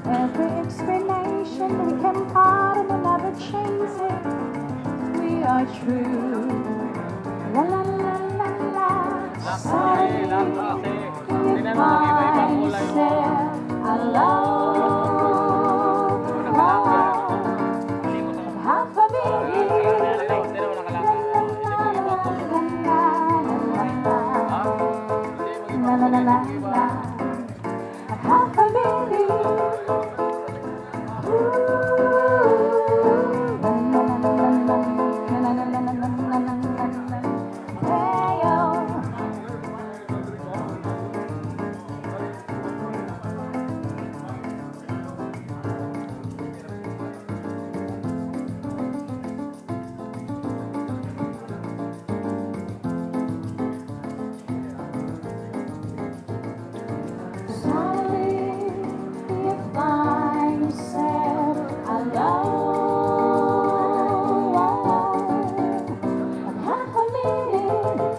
Every explanation we can pardon and never change it. We are true. La la la la la. Suddenly you find yourself alone. Half a minute.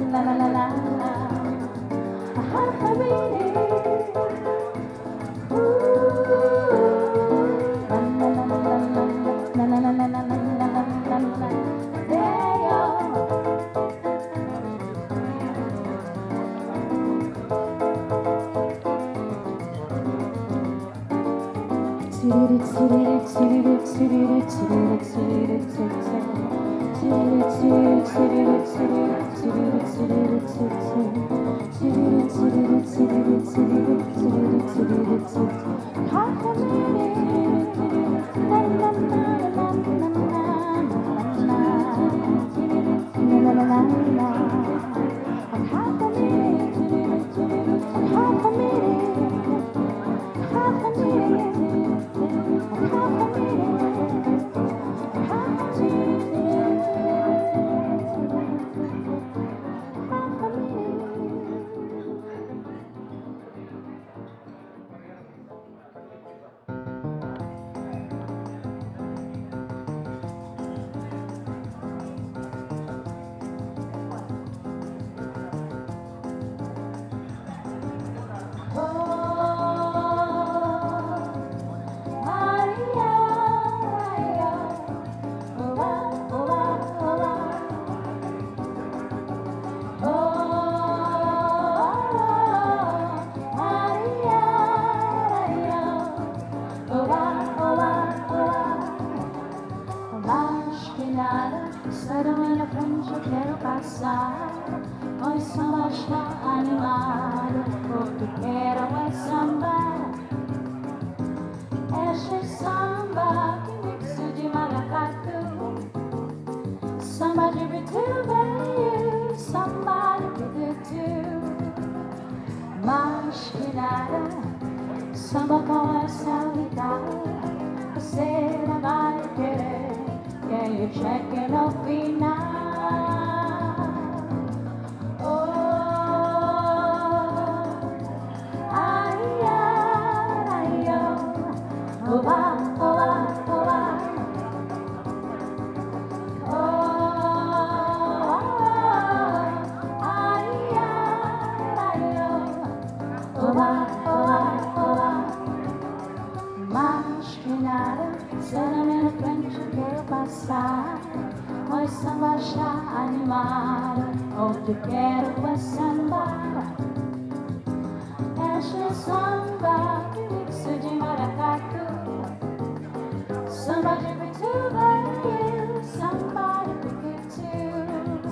La la la la la. Half a minute. Espero na frente, eu quero passar. Hoje samba está animado, o que quero é sambar. Este samba que mixo de maracatu, samba de bitubeio, samba de tutu. Mas que nada, samba com essa guitarra, você não vai querer. Can you check it no final? Oh, ay, ay, ay, oh, oh, ah, oh, ah, oh, ah. Oh, ay, ay, ay, oh, oh, ah, oh, ah, oh, ah. Mas que nada, será minha frente eu quero passar. Hoje samba está animado, o que quero é sambar. Este samba que mixo de maracatu, samba de bitubeio, samba de piquetu.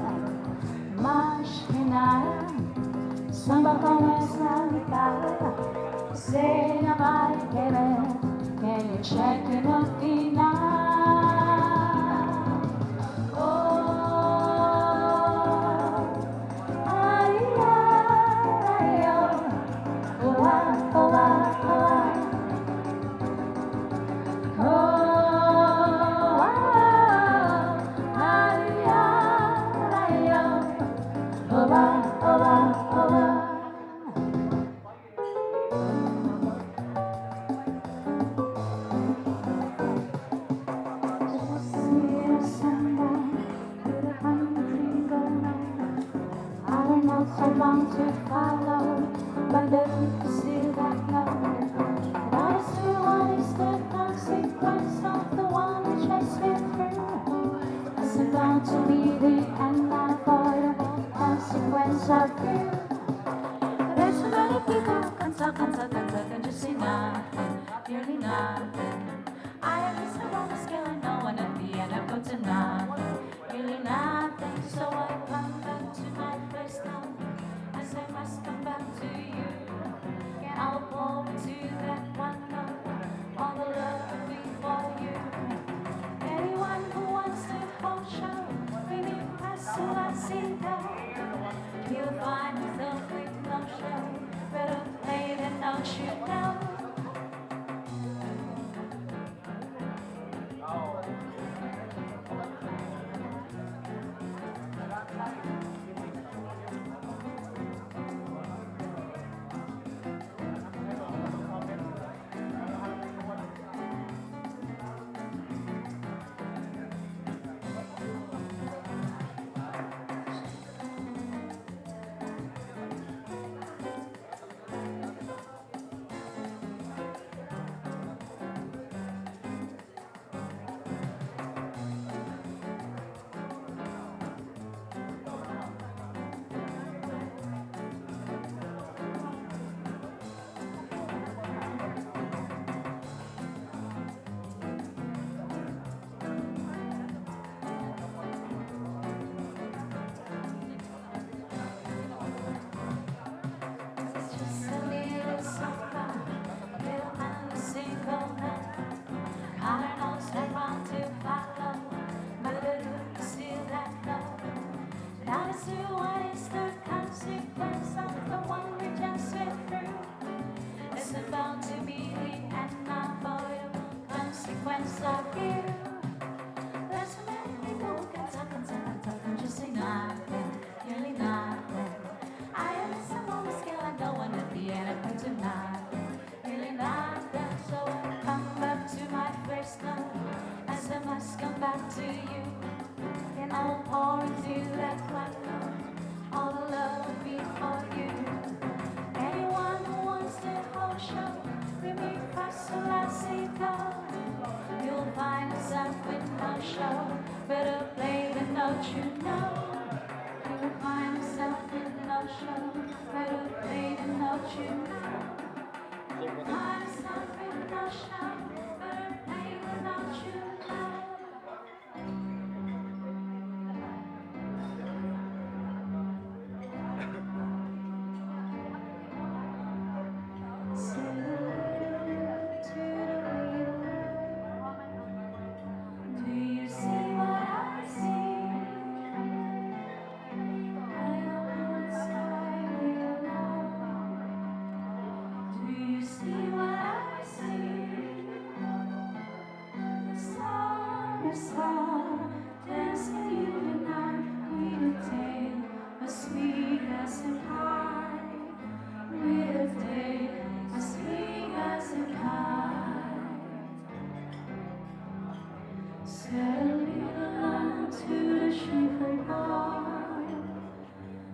Mas que nada, samba com essa guitarra, você não vai querer. Can you check it no final? Oh, ay, ay, oh, oh, ah, oh, ah, oh, ah. Oh, ay, ay, oh, oh, ah, oh, ah, oh, ah. someone to follow, but the root is still that low. That is the one is the consequence of the one which I slid through. It's about to be the unavoidable consequence of you. There's so many people can just say nothing, really nothing. I am just a wrong skill and no one at the end I put to nothing, really nothing. So I come back to my first love, as I must come back to you. And I'll pour into that one love, all the love before you. Anyone who wants to hold show, maybe pass so I see go. You'll find yourself with no show, better play than don't you know. Better play than don't you know. You'll find yourself in no show. Better play than don't you know. You'll find yourself in no show. Better play than don't you know.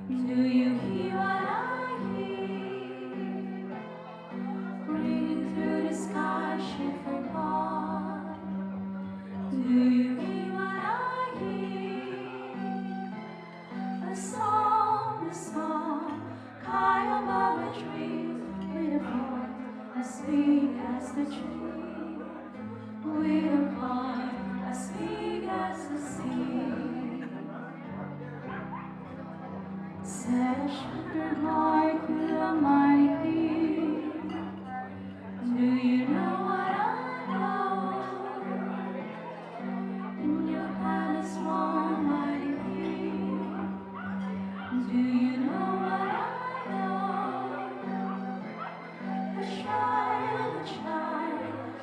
Do you hear what I hear? Ringing through the sky, shivering on. Do you hear what I hear? A song, high above the trees, with a voice as sweet as the tree, with a voice as sweet as the sea. Set a shattered heart to the mighty beat. Do you know what I know? In your palace warm mighty beat. Do you know what I know? A child,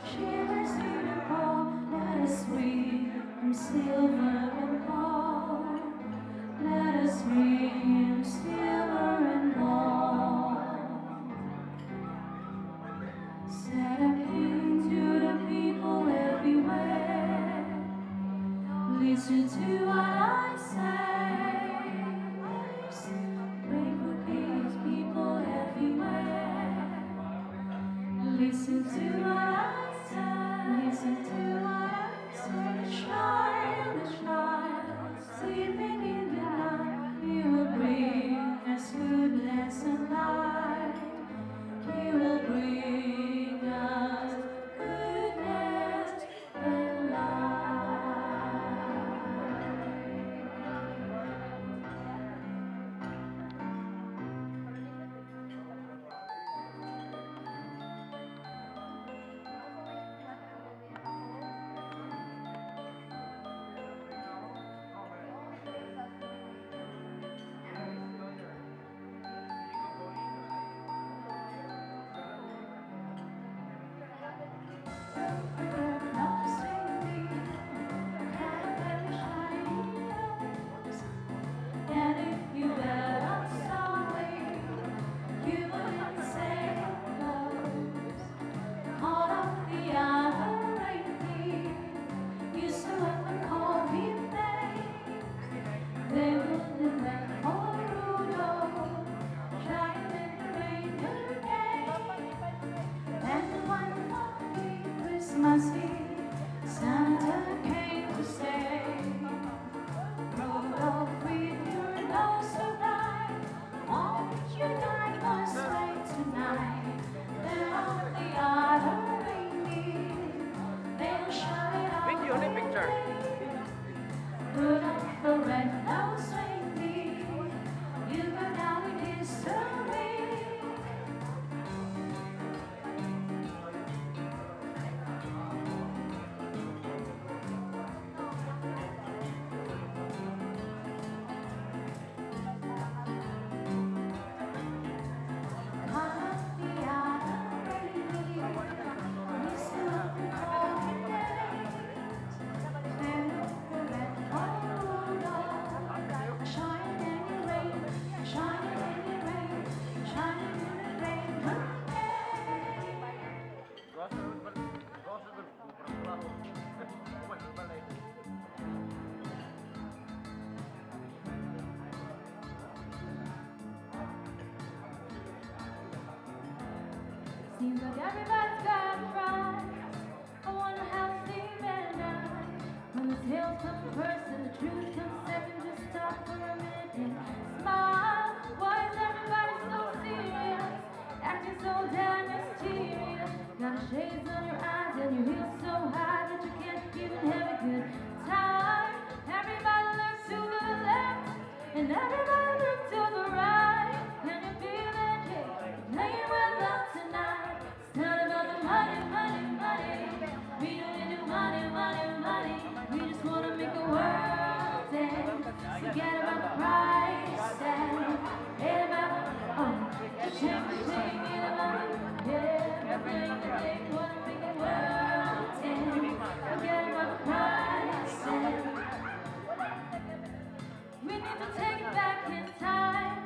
shivers through the cold. Let us read from silver and gold. Let us read silver and gold. Set a king to the people everywhere. Listen to what I say. Pray for to what I said. Listen to what I said. The child, sleeping in the night. He will bring us goodness and light. He will bring us goodness and light. And if you ever saw me, you wouldn't say close. Caught up the other reindeer, you still haven't called me names. They wouldn't wait for Rudolph, trying in the reindeer game. And one funny Christmas Eve, Santa came to say, Rudolph, with your nose so bright, won't you guide us right tonight? They're on the other reindeer, they'll shine out Video ni picture. Rudolph the red-nosed reindeer, you go down in history. Seems like everybody's got a prize. I wonder how Steve and I, when the tales come first and the truth comes second, just stop for a minute and smile. Why is everybody so serious, acting so damn mysterious? Got shades on your eyes and your heels so high that you can't even have a good time. Everybody looks to the left and everybody looks to the right. Can you feel that kick playing with us tonight? It's not about the money, money, money. We don't need the money, money, money. We just wanna make the world dance. Forget about the price tag. Ain't about the ching, ching, ain't about everything that they wanna make the world dance. Forget about the price tag. We need to take it back in time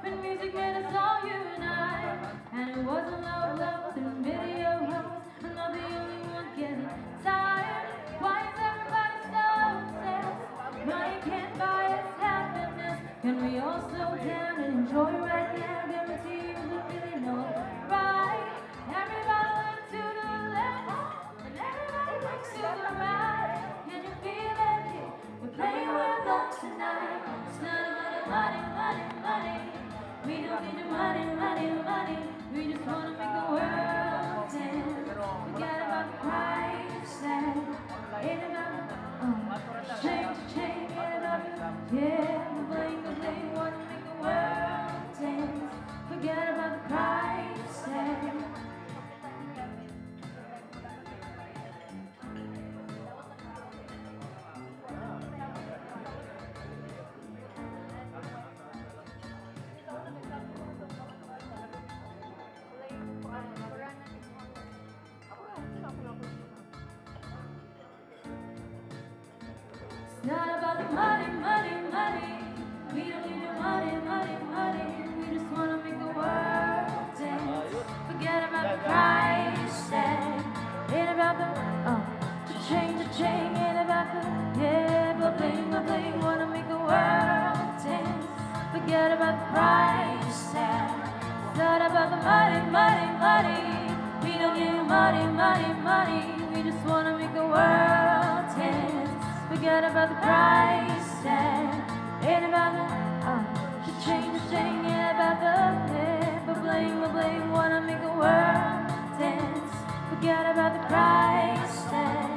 when music made us all unite. And it wasn't love, love and video homes. I'm not the only one getting tired. Why is everybody so obsessed? Money can't buy us happiness. Can we all slow down and enjoy right now? Guarantee you look really know right. Everybody look to the left and everybody look to the right. Can you feel that kick? We're playing with love tonight. It's not about the money, money, money. We don't need the money, money, money. We just wanna make the world dance. Forget about the price tag. Ain't about change, change, ain't about yeah, the bling, the bling. Wanna make the world dance. Forget about the price tag. It's not about the money, money, money. We don't need the money, money, money. We just wanna make the world dance. Forget about the price tag. Ain't about the chain, ain't about the bling, bling. Wanna make the world dance. Forget about the price tag. It's not about the money, money, money. We don't need the money. money, money, money. We just wanna make the world tense. Forget about the price tag. Ain't about the chain, yeah, about the head. But bling, wanna make the world tense. Forget about the price tag.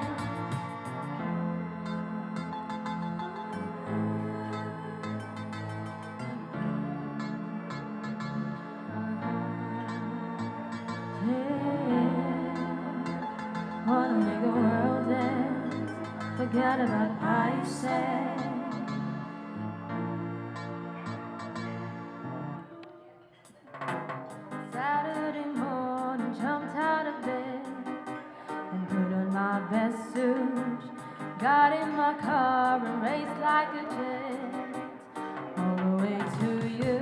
Wanna make the world dance. Forget about prices. Saturday morning, jumped out of bed and put on my best suit. Got in my car and raced like a jet all the way to you.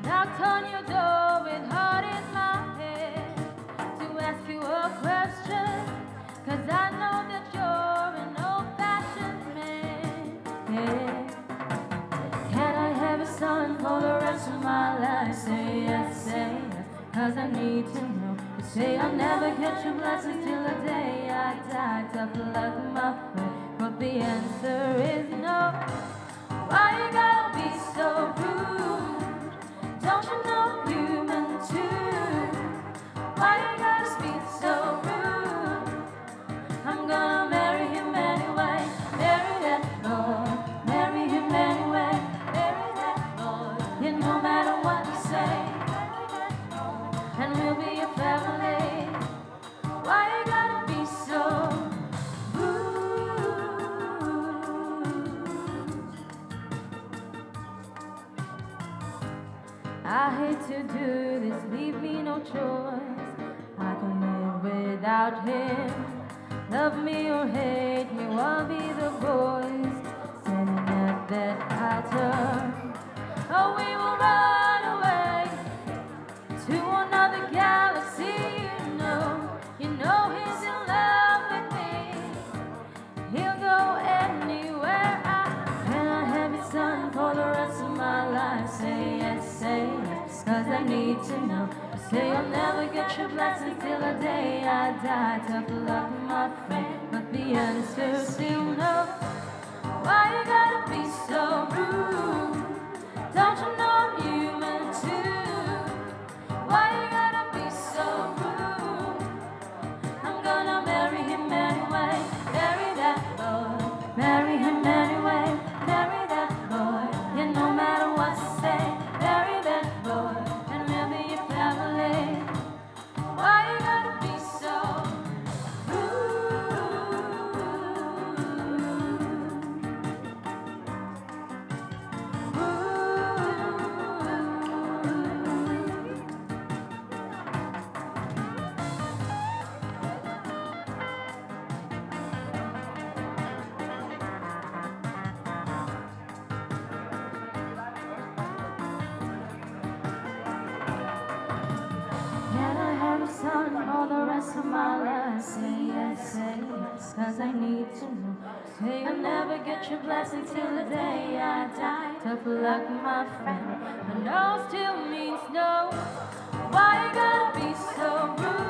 Knocked on your door with heart in my head to ask you a question, 'cause I know that you're an old-fashioned man. Yeah. Can I have a son for the rest of my life? Say yes, 'cause I need to know. You say I'll never get your blessings till the day I die. Tough luck, my friend, but the answer is no. Why you gotta be so rude? Don't you know I'm human too? Why you gotta speak so rude? I'm gonna marry him anyway. Marry that boy, marry him anyway. Marry that boy, yeah, no matter what you say. And we'll be a family. Why you gotta be so rude? I hate to do this, leave me no choice. I can live without him. Love me or hate me, I'll be the boys standing at that altar. Oh, we will run away to another galaxy. You know he's in love with me. He'll go anywhere. Can I have his son for the rest of my life? Say yes, 'cause I need to know. You say I'll never get your blessings till the day I die. Tough luck, my friend, but the answer's still no. Why you gotta be so rude? Don't you know I'm human too? Why you gotta be so rude? I'm gonna marry him anyway. Marry that boy, marry him anyway. Marry that boy, yeah, no matter what you say. Marry that boy, and we'll be your family. Why you gotta be so Can I have a son for the rest of my life? Say yes, 'cause I need to know. Say I'll never get your blessing till the day I die. Tough luck, my friend, but no still means no. Why you gotta be so rude?